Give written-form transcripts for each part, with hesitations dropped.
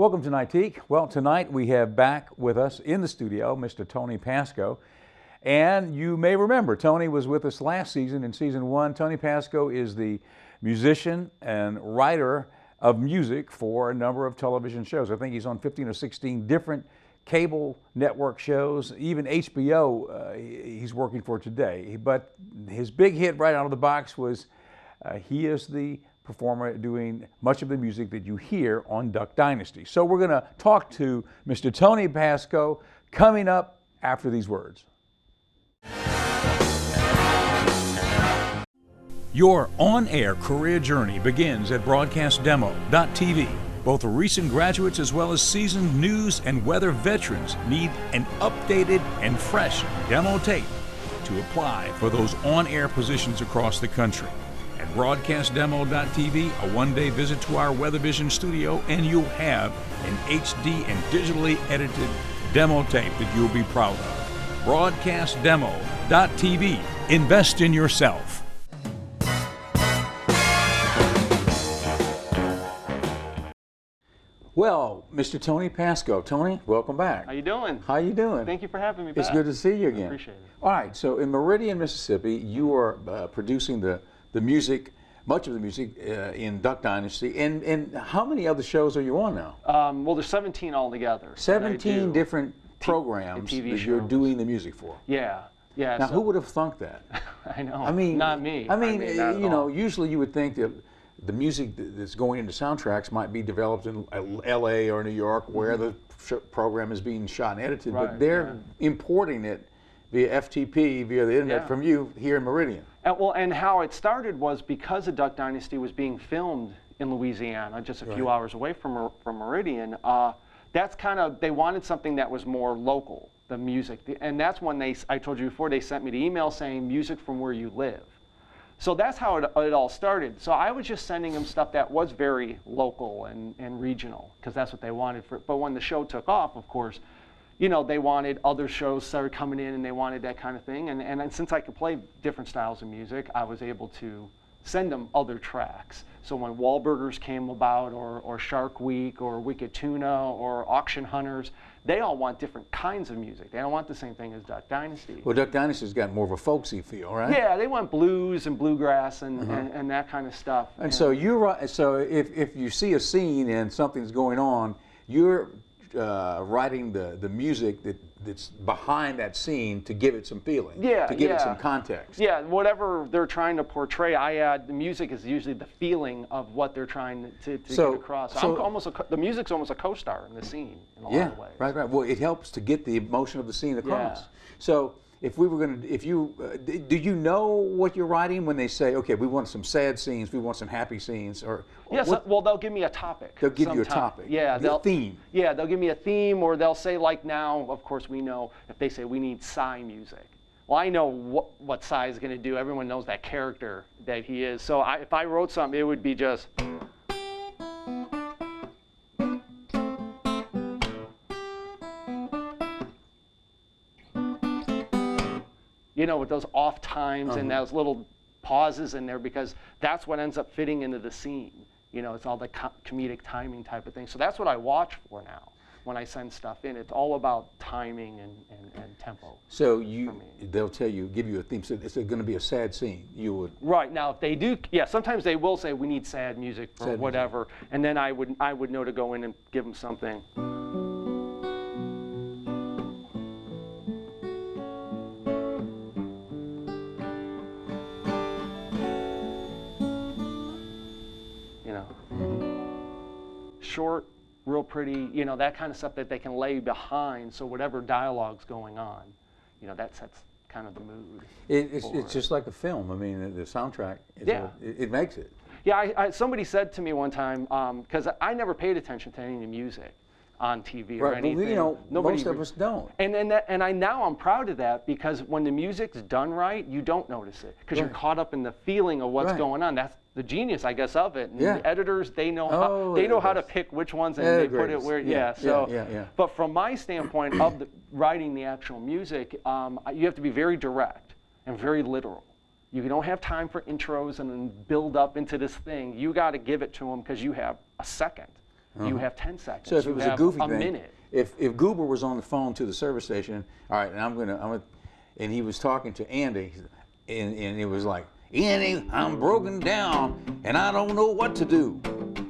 Welcome to Nightique. Well, tonight we have back with us in the studio Mr. Tony Pasko. And you may remember, Tony was with us last season in season 1. Tony Pasko is the musician and writer of music for a number of television shows. I think he's on 15 or 16 different cable network shows, even HBO he's working for today. But his big hit right out of the box was he is the performer doing much of the music that you hear on Duck Dynasty. So we're going to talk to Mr. Tony Pasko coming up after these words. Your on-air career journey begins at broadcastdemo.tv. Both recent graduates as well as seasoned news and weather veterans need an updated and fresh demo tape to apply for those on-air positions across the country. At broadcastdemo.tv, a one-day visit to our WeatherVision studio, and you'll have an HD and digitally edited demo tape that you'll be proud of. Broadcastdemo.tv. Invest in yourself. Well, Mr. Tony Pasko. Tony, welcome back. How you doing? How you doing? Thank you for having me back. It's good to see you again. I appreciate it. All right, so in Meridian, Mississippi, you are producing the music, much of the music in Duck Dynasty. And how many other shows are you on now? Well, there's 17 altogether. 17 different programs TV that you're shows. doing the music for. Yeah. Yeah. Now, who would have thunk that? I know. I mean, not me. I mean, not you at know, all. usually you would think that the music that's going into soundtracks might be developed in L.A. or New York, where the program is being shot and edited, but they're importing it via FTP, via the internet from you here in Meridian. And how it started was because the Duck Dynasty was being filmed in Louisiana, just a few hours away from Meridian. That's kind of, they wanted something that was more local, the music. And that's when I told you before, they sent me the email saying music from where you live. So that's how it all started. So I was just sending them stuff that was very local and regional, because that's what they wanted. But when the show took off, of course, you know, they wanted other shows started coming in, and they wanted that kind of thing. And since I could play different styles of music, I was able to send them other tracks. So when Wahlburgers came about, or Shark Week, or Wicked Tuna, or Auction Hunters, they all want different kinds of music. They don't want the same thing as Duck Dynasty. Well, Duck Dynasty's got more of a folksy feel, right? Yeah, they want blues and bluegrass and that kind of stuff. And so if you see a scene and something's going on, you're writing the music that's behind that scene to give it some feeling, to give it some context. Yeah, whatever they're trying to portray, I add, the music is usually the feeling of what they're trying to get across. So the music's almost a co-star in the scene in a lot of ways. Right. Well, it helps to get the emotion of the scene across. Yeah. So if we were going to, do you know what you're writing when they say, okay, we want some sad scenes, we want some happy scenes, or? Yes, well, they'll give me a topic. They'll give you a topic. Yeah, a theme. Yeah, they'll give me a theme, or they'll say, like now, of course, we know if they say we need Psy music. Well, I know what Psy is going to do. Everyone knows that character that he is. So if I wrote something, it would be just. You know, with those off times and those little pauses in there, because that's what ends up fitting into the scene. You know, it's all the comedic timing type of thing. So that's what I watch for now when I send stuff in. It's all about timing and tempo. So they'll give you a theme. So it's going to be a sad scene. You would. Right. Now, if they do, sometimes they will say we need sad music for whatever, and then I would know to go in and give them something. Short, real pretty, you know, that kind of stuff that they can lay behind, so whatever dialogue's going on, you know, that sets kind of the mood. It's just like a film. I mean, the soundtrack, it makes it. Yeah, somebody said to me one time, because I never paid attention to any of the music on TV or anything. Well, you know, most of us don't. And now I'm proud of that, because when the music's done right, you don't notice it, because you're caught up in the feeling of what's going on. That's the genius, I guess, of it. And the editors, they know how to pick which ones and they put it where. But from my standpoint of writing the actual music, you have to be very direct and very literal. You don't have time for intros and then build up into this thing. You got to give it to them, because you have a second. You have 10 seconds. So if it was a goofy thing, minute. If Goober was on the phone to the service station, all right, and and he was talking to Andy, and it was like, Andy, I'm broken down, and I don't know what to do.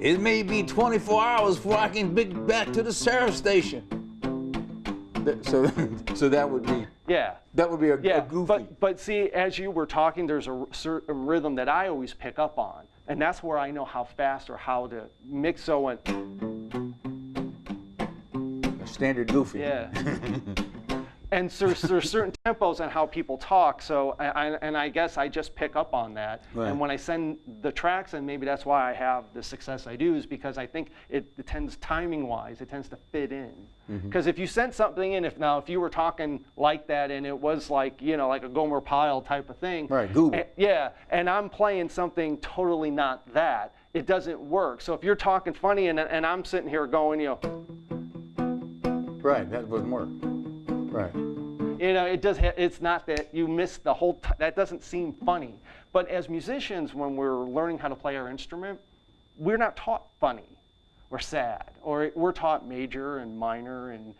It may be 24 hours before I can get back to the service station. So that would be that would be a goofy. But see, as you were talking, there's a certain rhythm that I always pick up on, and that's where I know how fast or how to mix. So when a standard goofy. Yeah. And so there's certain tempos on how people talk, so I guess I just pick up on that. Right. And when I send the tracks, and maybe that's why I have the success I do, is because I think it tends, timing-wise, it tends to fit in. Because if you sent something in, if you were talking like that and it was like, like a Gomer Pyle type of thing. Right, Google. And I'm playing something totally not that, it doesn't work. So if you're talking funny and I'm sitting here going, Right, that wouldn't work. Right. It does. It's not that you miss the whole. That doesn't seem funny. But as musicians, when we're learning how to play our instrument, we're not taught funny or sad, or we're taught major and minor, and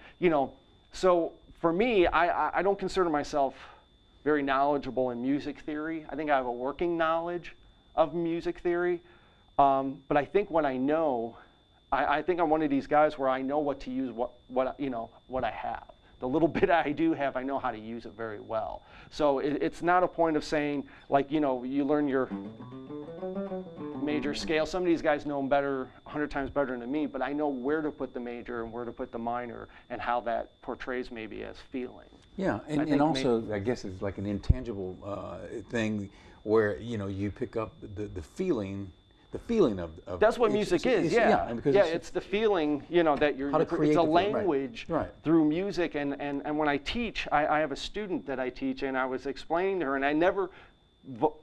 So for me, I don't consider myself very knowledgeable in music theory. I think I have a working knowledge of music theory, but I think when I know, I think I'm one of these guys where I know what to use, what I have. The little bit I do have, I know how to use it very well. So it's not a point of saying, like, you learn your major scale. Some of these guys know them better, 100 times better than me, but I know where to put the major and where to put the minor and how that portrays maybe as feeling. Yeah, and also, I guess it's like an intangible thing where, you pick up the feeling of that's what music is. It's the feeling, that you're. How to create it's a the feeling, language right. through music, and when I teach, I have a student that I teach, and I was explaining to her, and I never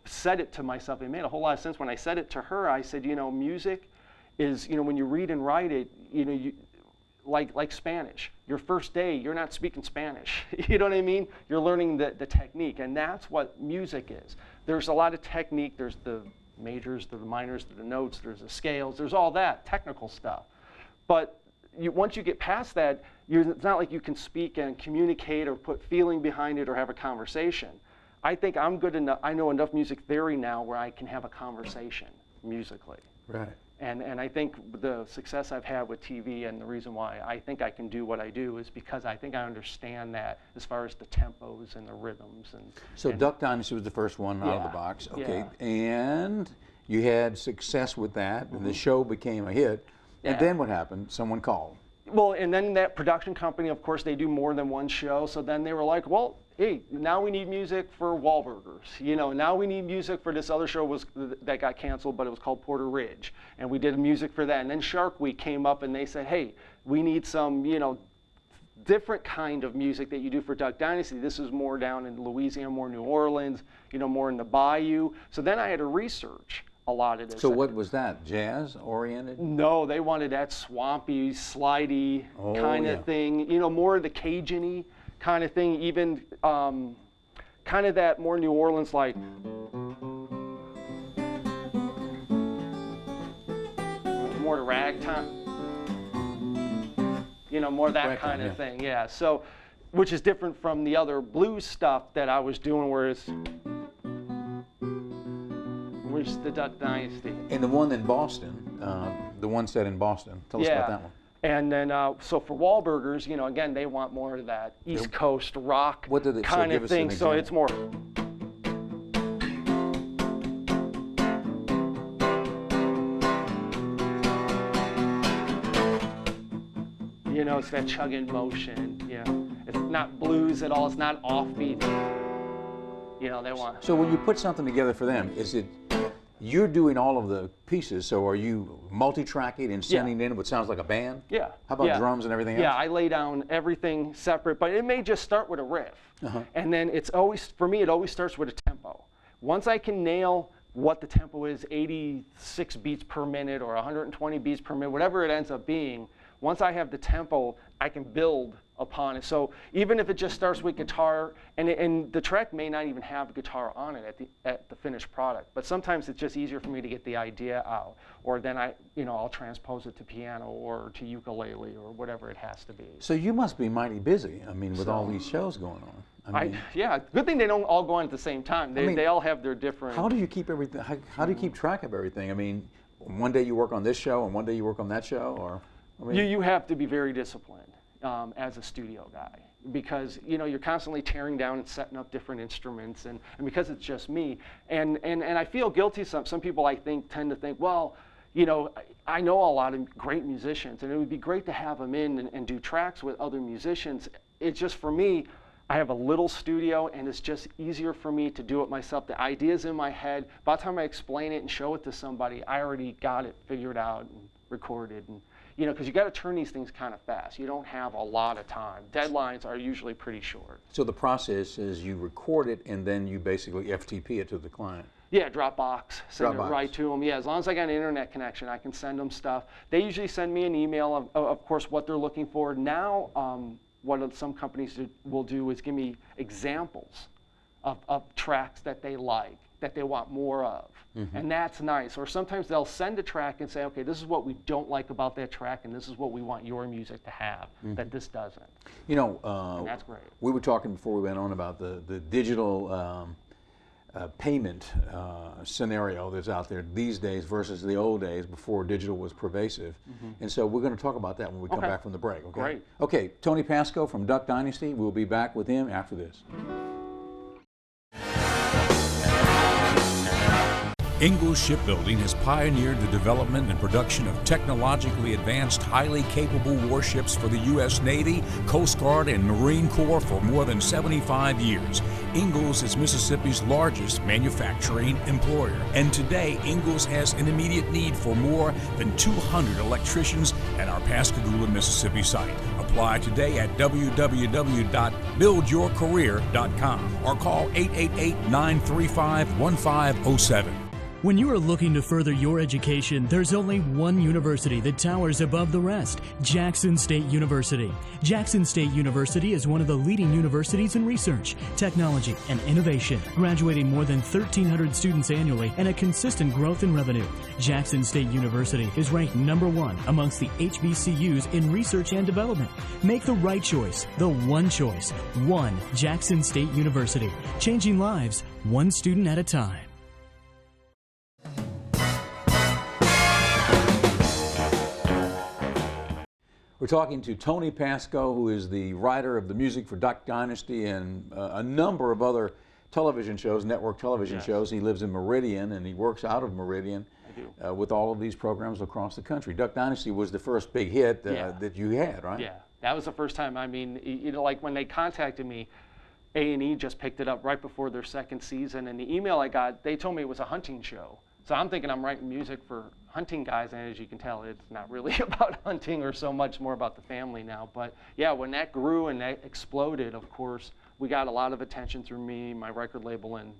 said it to myself. It made a whole lot of sense when I said it to her. I said, music is, when you read and write it, you like Spanish. Your first day, you're not speaking Spanish. You know what I mean? You're learning the technique, and that's what music is. There's a lot of technique. There's the majors, the minors, the notes, there's the scales, there's all that technical stuff. But once you get past that, it's not like you can speak and communicate or put feeling behind it or have a conversation. I think I'm good enough, I know enough music theory now where I can have a conversation musically. Right. And I think the success I've had with TV and the reason why I think I can do what I do is because I think I understand that as far as the tempos and the rhythms. So Duck Dynasty was the first one out of the box. Okay, and you had success with that, and the show became a hit. And then what happened? Someone called. Well, and then that production company, of course, they do more than one show. So then they were like, well, hey, now we need music for Wahlburgers. Now we need music for this other show that got canceled, but it was called Porter Ridge. And we did music for that. And then Shark Week came up and they said, hey, we need some, different kind of music that you do for Duck Dynasty. This is more down in Louisiana, more New Orleans, more in the Bayou. So then I had to research a lot of this. So what was that, jazz oriented? No, they wanted that swampy, slidey kind of thing, more of the Cajun-y kind of thing, even kind of that more New Orleans like. More to ragtime, more of that ragtime, kind of thing, yeah. So, which is different from the other blues stuff that I was doing, whereas the Duck Dynasty. And the one in Boston, the one set in Boston. Tell us about that one. And then, so for Wahlburgers, again, they want more of that East Coast rock kind of thing. So it's more. It's that chugging motion. Yeah, it's not blues at all. It's not offbeat. They want. So when you put something together for them, is it? You're doing all of the pieces, so are you multi-tracking and sending in what sounds like a band? Yeah. How about drums and everything else? Yeah, I lay down everything separate, but it may just start with a riff. And then it always starts with a tempo. Once I can nail what the tempo is, 86 beats per minute or 120 beats per minute, whatever it ends up being, once I have the tempo, I can build upon it. So even if it just starts with guitar, and the track may not even have a guitar on it at the finished product, but sometimes it's just easier for me to get the idea out, or then I'll transpose it to piano or to ukulele or whatever it has to be. So you must be mighty busy, I mean, with all these shows going on. Yeah, good thing they don't all go on at the same time. They all have their different... How do you keep everything, how do you keep track of everything? I mean, one day you work on this show and one day you work on that show, or? I mean, you have to be very disciplined as a studio guy, because you're constantly tearing down and setting up different instruments, and because it's just me, and I feel guilty. Some people I think tend to think, well, I know a lot of great musicians, and it would be great to have them in and do tracks with other musicians. It's just, for me, I have a little studio, and it's just easier for me to do it myself. The idea's in my head. By the time I explain it and show it to somebody, I already got it figured out and recorded. And because you got to turn these things kind of fast. You don't have a lot of time. Deadlines are usually pretty short. So the process is you record it and then you basically FTP it to the client. Yeah, Dropbox, send it right to them. Yeah, as long as I got an internet connection, I can send them stuff. They usually send me an email of course, what they're looking for. Now, what some companies will do is give me examples of tracks that they like, that they want more of. Mm-hmm. And that's nice. Or sometimes they'll send a track and say, okay, this is what we don't like about that track, and this is what we want your music to have, that this doesn't. And that's great. We were talking before we went on about the digital payment scenario that's out there these days versus the old days before digital was pervasive. Mm-hmm. And so we're going to talk about that when we come back from the break. Okay? Great. Okay, Tony Pasko from Duck Dynasty. We'll be back with him after this. Ingalls Shipbuilding has pioneered the development and production of technologically advanced, highly capable warships for the U.S. Navy, Coast Guard, and Marine Corps for more than 75 years. Ingalls is Mississippi's largest manufacturing employer. And today, Ingalls has an immediate need for more than 200 electricians at our Pascagoula, Mississippi site. Apply today at www.buildyourcareer.com or call 888-935-1507. When you are looking to further your education, there's only one university that towers above the rest, Jackson State University. Jackson State University is one of the leading universities in research, technology, and innovation, graduating more than 1,300 students annually and a consistent growth in revenue. Jackson State University is ranked #1 amongst the HBCUs in research and development. Make the right choice, the one choice, one Jackson State University, changing lives one student at a time. We're talking to Tony Pasko, who is the writer of the music for Duck Dynasty and a number of other television shows, network television shows. He lives in Meridian and he works out of Meridian with all of these programs across the country. Duck Dynasty was the first big hit that you had, right? Yeah, that was the first time. I mean, like when they contacted me, A&E just picked it up right before their second season, and the email I got, they told me it was a hunting show. So I'm thinking I'm writing music for hunting guys, and as you can tell, it's not really about hunting or so much more about the family now. But yeah, when that grew and that exploded, of course, we got a lot of attention through me, my record label, and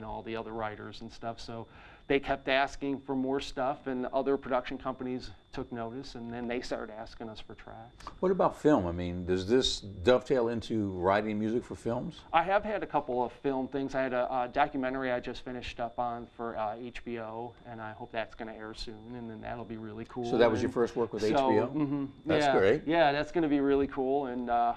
all the other writers and stuff. So they kept asking for more stuff, and other production companies took notice, and then they started asking us for tracks. What about film? I mean, does this dovetail into writing music for films? I have had a couple of film things. I had a documentary I just finished up on for HBO, and I hope that's going to air soon, and then that'll be really cool. So that was your first work with HBO? That's great. Yeah, that's going to be really cool. And I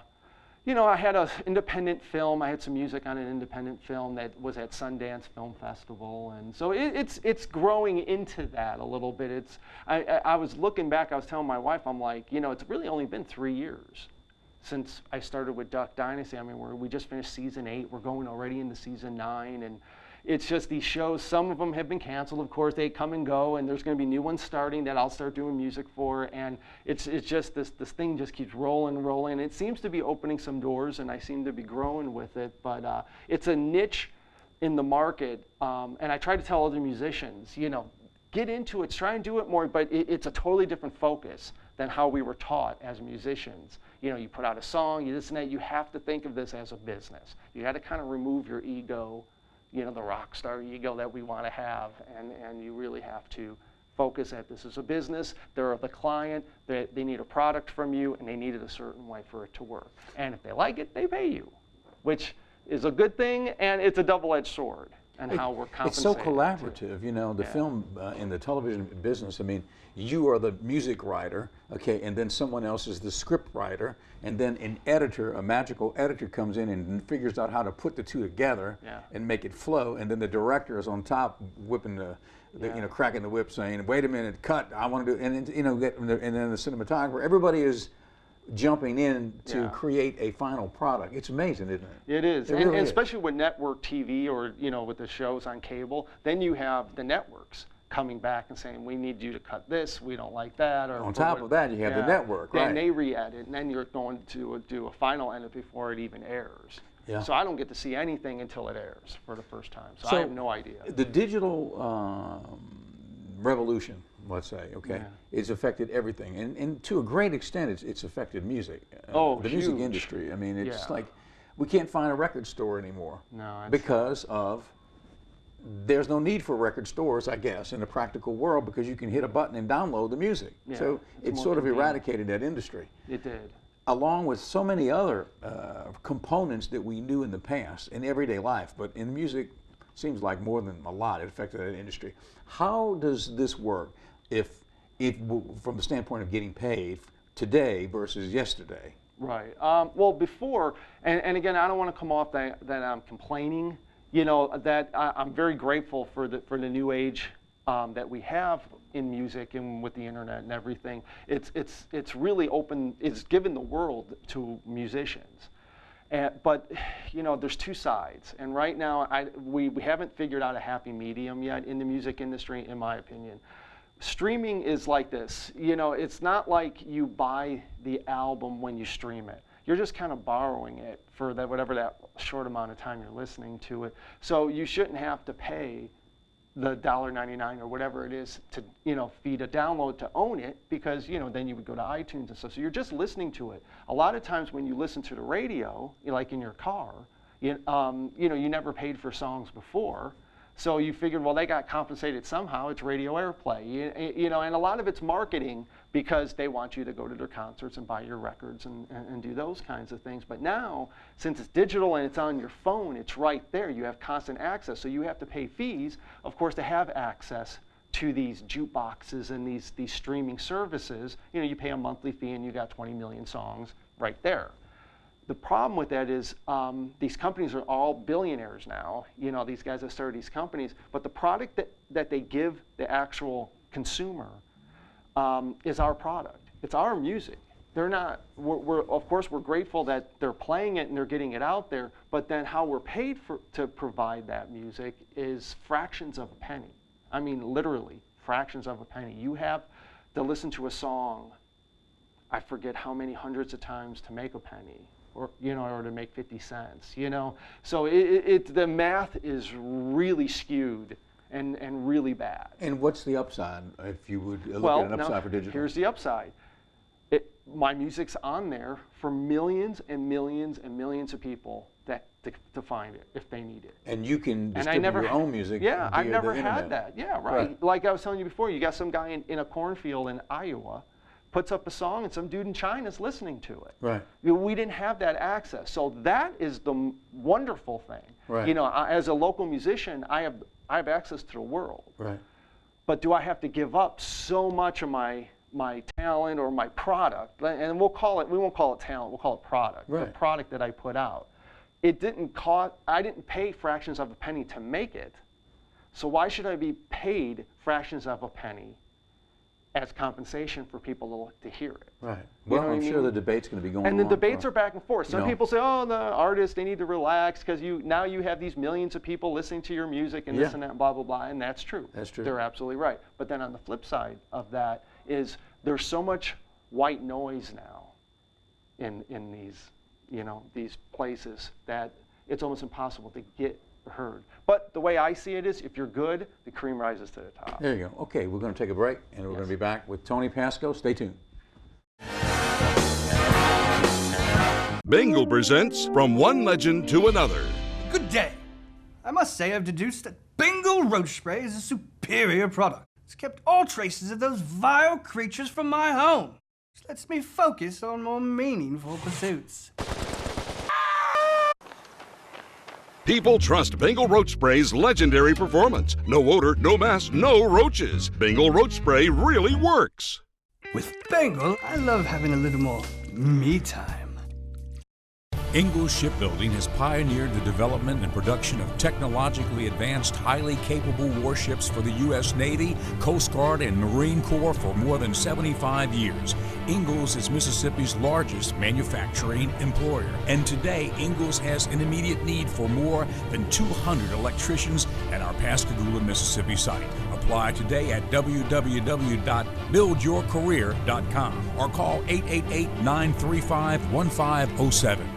had an independent film. I had some music on an independent film that was at Sundance Film Festival, and so it's growing into that a little bit. I was looking back. I was telling my wife, I'm like, it's really only been 3 years since I started with Duck Dynasty. I mean, we just finished season 8. We're going already into season 9, and it's just these shows. Some of them have been canceled, of course. They come and go, and there's going to be new ones starting that I'll start doing music for. And it's just this thing just keeps rolling. It seems to be opening some doors, and I seem to be growing with it. But it's a niche in the market, and I try to tell other musicians, get into it, try and do it more. But it's a totally different focus than how we were taught as musicians. You put out a song, you this and that. You have to think of this as a business. You got to kind of remove your ego, the rock star ego that we want to have, and you really have to focus that this is a business, they're the client, they need a product from you, and they need it a certain way for it to work. And if they like it, they pay you, which is a good thing, and it's a double-edged sword. And how we're compensated. It's so collaborative, you know, the film and the television business. I mean, you are the music writer, okay, and then someone else is the script writer, and then an editor, a magical editor comes in and figures out how to put the two together and make it flow, and then the director is on top whipping you know, cracking the whip saying, wait a minute, cut, I want to do, and you know, and then the cinematographer, everybody is jumping in to create a final product. It's amazing, isn't it? It is, It really is. especially with network TV or, you know, with the shows on cable, then you have the networks coming back and saying, we need you to cut this, we don't like that. Or on top of that, you have the network, then right? they re-edit, and then you're going to do a final edit before it even airs. Yeah. So I don't get to see anything until it airs for the first time. So I have no idea. The digital revolution, let's say, okay, it's affected everything, and to a great extent, it's affected music. The music huge. industry. I mean, it's like we can't find a record store anymore because of there's no need for record stores, I guess, in the practical world, because you can hit a button and download the music. So it sort of eradicated that industry. It did. Along with so many other components that we knew in the past in everyday life, but in music, seems like more than a lot, it affected that industry. How does this work if from the standpoint of getting paid today versus yesterday? Right. Well, before, and again, I don't want to come off that I'm complaining. You know, that I'm very grateful for the new age that we have in music and with the internet and everything. It's really open. It's given the world to musicians. But you know, there's two sides, and right now we haven't figured out a happy medium yet in the music industry, in my opinion. Streaming is like this. You know, it's not like you buy the album when you stream it. You're just kind of borrowing it for whatever that short amount of time you're listening to it. So you shouldn't have to pay the $1.99 or whatever it is to, you know, feed a download to own it, because, you know, then you would go to iTunes and stuff. So you're just listening to it. A lot of times when you listen to the radio, like in your car, you know, you never paid for songs before. So you figured, well, they got compensated somehow. It's radio airplay, you know, and a lot of it's marketing because they want you to go to their concerts and buy your records and do those kinds of things. But now, since it's digital and it's on your phone, it's right there. You have constant access. So you have to pay fees, of course, to have access to these jukeboxes and these streaming services. You know, you pay a monthly fee and you got 20 million songs right there. The problem with that is these companies are all billionaires now, you know, these guys that started these companies, but the product that they give the actual consumer is our product. It's our music. They're not, of course, we're grateful that they're playing it and they're getting it out there, but then how we're paid to provide that music is fractions of a penny. I mean, literally, fractions of a penny. You have to listen to a song, I forget how many hundreds of times to make a penny. Or, you know, or to make 50 cents, you know. So the math is really skewed and really bad. And what's the upside, if you would look at an upside for digital? Here's the upside. My music's on there for millions and millions and millions of people to find it if they need it. And you can distribute your own music via I've never the had internet. that. Yeah, right. Like I was telling you before, you got some guy in a cornfield in Iowa, puts up a song and some dude in China's listening to it. Right. We didn't have that access. So that is the wonderful thing. Right. You know, as a local musician, I have access to the world. Right. But do I have to give up so much of my talent or my product? And we won't call it talent, we'll call it product. Right. The product that I put out. It didn't cost, I didn't pay fractions of a penny to make it. So why should I be paid fractions of a penny as compensation for people to hear it? Right. You know Well, what I'm I sure mean? the debate's going to be going on. And the debates are back and forth. Some you know. people say, oh, the artists, they need to relax because now you have these millions of people listening to your music and this and that and blah, blah, blah, and that's true. That's true. They're absolutely right. But then on the flip side of that is there's so much white noise now in these, you know, these places that it's almost impossible to get heard. But the way I see it is, if you're good, the cream rises to the top. There you go. Okay, we're going to take a break, and we're going to be back with Tony Pasko. Stay tuned. Bengal presents From One Legend to Another. Good day. I must say I've deduced that Bengal roach spray is a superior product. It's kept all traces of those vile creatures from my home. Which lets me focus on more meaningful pursuits. People trust Bengal Roach Spray's legendary performance. No odor, no mess, no roaches. Bengal Roach Spray really works. With Bengal, I love having a little more me time. Ingalls Shipbuilding has pioneered the development and production of technologically advanced, highly capable warships for the U.S. Navy, Coast Guard, and Marine Corps for more than 75 years. Ingalls is Mississippi's largest manufacturing employer, and today Ingalls has an immediate need for more than 200 electricians at our Pascagoula, Mississippi site. Apply today at www.buildyourcareer.com or call 888-935-1507.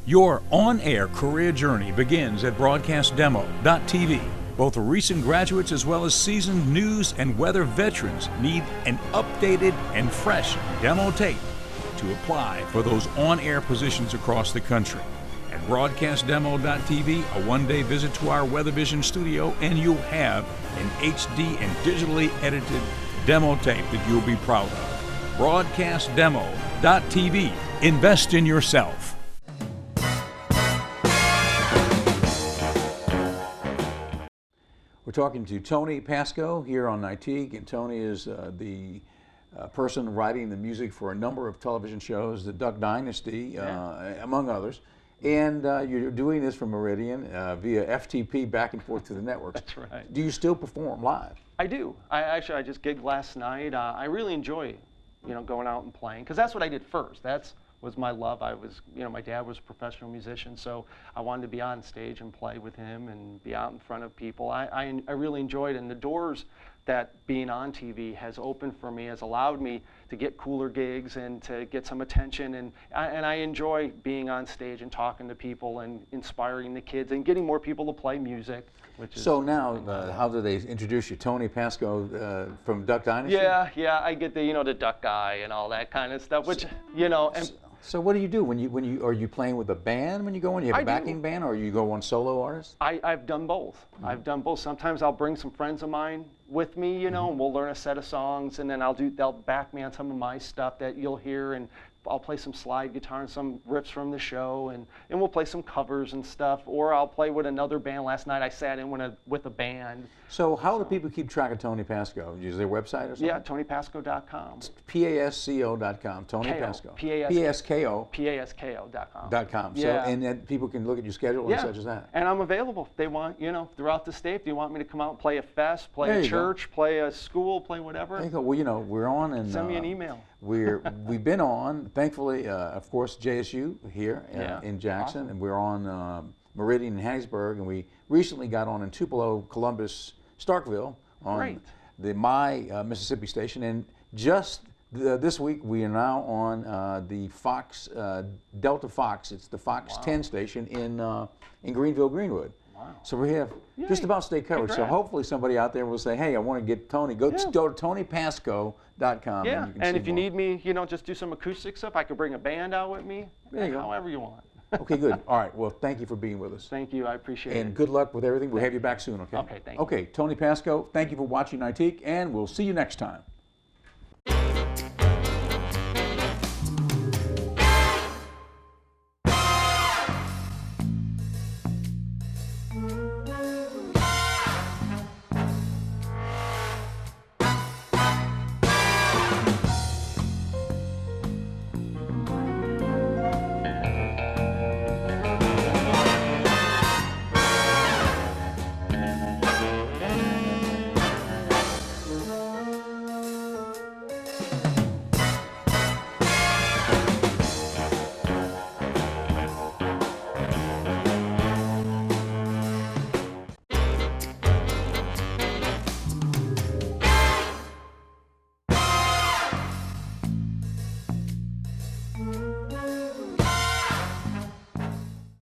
Your on-air career journey begins at broadcastdemo.tv. Both recent graduates as well as seasoned news and weather veterans need an updated and fresh demo tape to apply for those on-air positions across the country. At broadcastdemo.tv, a one-day visit to our WeatherVision studio, and you'll have an HD and digitally edited demo tape that you'll be proud of. Broadcastdemo.tv. Invest in yourself. We're talking to Tony Pasko here on Nightique, and Tony is the person writing the music for a number of television shows, the Duck Dynasty, among others. And you're doing this from Meridian via FTP back and forth to the networks. That's right. Do you still perform live? I do. I just gigged last night. I really enjoy, going out and playing, because that's what I did first. That was my love. My dad was a professional musician, so I wanted to be on stage and play with him and be out in front of people. I really enjoyed it, and the doors that being on TV has opened for me, has allowed me to get cooler gigs and to get some attention. And I enjoy being on stage and talking to people and inspiring the kids and getting more people to play music. Which is So now, how do they introduce you? Tony Pasko from Duck Dynasty? Yeah, I get the the duck guy and all that kind of stuff, which and So what do you do when you are you playing with a band when you go in? You have a I backing do. band, or you go on solo artists? I've done both. I've done both. Sometimes I'll bring some friends of mine with me, and we'll learn a set of songs, and then they'll back me on some of my stuff that you'll hear, and I'll play some slide guitar and some riffs from the show, and we'll play some covers and stuff, or I'll play with another band. Last night I sat in with a band. So how do people keep track of Tony Pasko? Use their website or something? Yeah, TonyPasko.com. PASCO.com. Tony KO. Pasko. PASKO. PASKO.com. .com. So, Yeah. and then people can look at your schedule and such as that. And I'm available if they want, throughout the state. If you want me to come out and play a fest, play There a you go. church, play a school, play whatever, There you go. Well, we're on, and send me an email. we've been on, thankfully, of course, JSU here Yeah. in Jackson, Awesome. and we're on Meridian in Hattiesburg, and we recently got on in Tupelo, Columbus, Starkville on Great. the Mississippi station, and just this week we are now on the Fox Delta Fox. It's the Fox 10 station in Greenville, Greenwood. Wow. So we have just Yay. about state coverage. So Congrats. hopefully somebody out there will say, "Hey, I want to get Tony." Go to TonyPasko.com. Yeah, you can and see if you more. need me, just do some acoustic stuff, I could bring a band out with me. There you go. However you want. Okay, good. All right. Well, thank you for being with us. Thank you. I appreciate And it. good luck with everything. We'll have you back soon, okay? Okay, thank you. Okay, Tony Pasko, thank you for watching Nightique, and we'll see you next time.